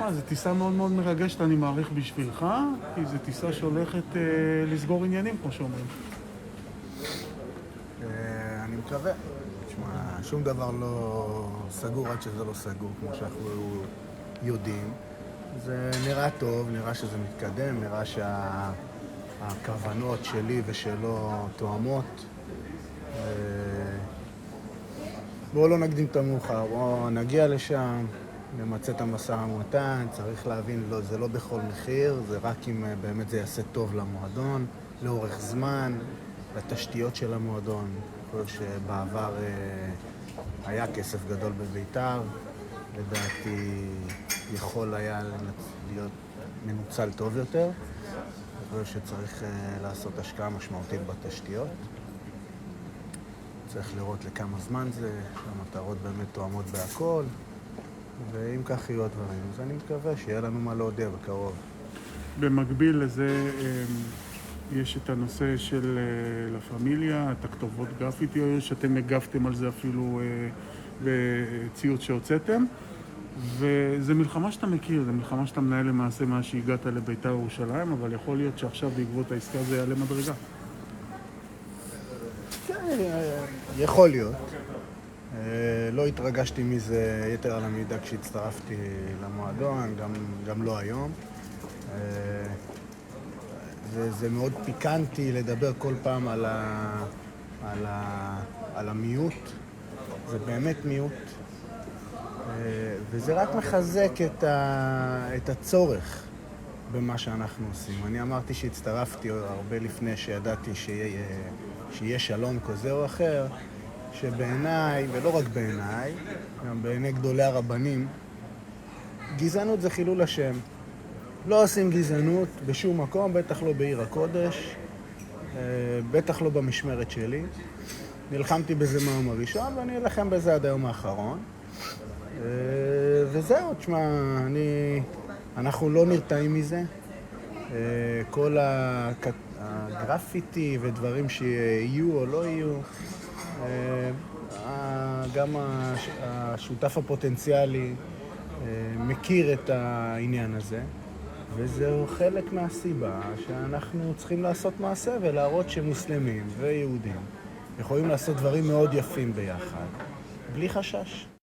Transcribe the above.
תשמע, זו טיסה מאוד מאוד מרגשת, אני מעריך בשבילך, כי זו טיסה שהולכת לסגור עניינים, כמו שאומרים. אני מקווה. תשמע, שום דבר לא סגור עד שזה לא סגור, כמו שאנחנו יודעים. זה נראה טוב, נראה שזה מתקדם, נראה שהכוונות שלי ושלו תואמות. בואו לא נקדים את המאוחר, בואו נגיע לשם, נמצא את המשא ומתן, צריך להבין, לא, זה לא בכל מחיר, זה רק אם באמת זה יעשה טוב למועדון, לאורך זמן, לתשתיות של המועדון. אני חושב שבעבר היה כסף גדול בביתר, לדעתי יכול היה להיות מנוצל טוב יותר. אני חושב שצריך לעשות השקעה משמעותית בתשתיות. צריך לראות לכמה זמן זה, שהמטרות באמת תואמות בהכל, ואם כך יהיו הדברים, אז אני מקווה שיהיה לנו מה להודיע בקרוב. במקביל לזה, יש את הנושא של לה פמיליה, את הכתובות גרפיטיות, שאתם הגבתם על זה אפילו בציוץ שהוצאתם, וזו מלחמה שאתה מכיר, זו מלחמה שאתה מנהל למעשה מה שהגעת לביתר ירושלים, אבל יכול להיות שעכשיו בעקבות העסקה זה יעלה מדרגה. יכול להיות. לא התרגשתי מזה יתר על המידה כשהצטרפתי למועדון, גם לא היום. זה מאוד פיקנטי לדבר כל פעם על המיעוט. זה באמת מיעוט. וזה רק מחזק את הצורך במה שאנחנו עושים. אני אמרתי שהצטרפתי הרבה לפני שידעתי שיהיה שלום כזה או אחר, שבעיניי, ולא רק בעיניי, גם בעיני גדולי הרבנים, גזענות זה חילול השם. לא עושים גזענות בשום מקום, בטח לא בעיר הקודש, בטח לא במשמרת שלי. נלחמתי בזה מהיום הראשון, ואני אלחם בזה עד היום האחרון. וזהו, תשמע, אנחנו לא נרתעים מזה. כל הגרפיטי ודברים שיהיו או לא יהיו, גם השותף הפוטנציאלי מכיר את העניין הזה, וזהו חלק מהסיבה שאנחנו צריכים לעשות מעשה ולהראות שמוסלמים ויהודים יכולים לעשות דברים מאוד יפים ביחד, בלי חשש.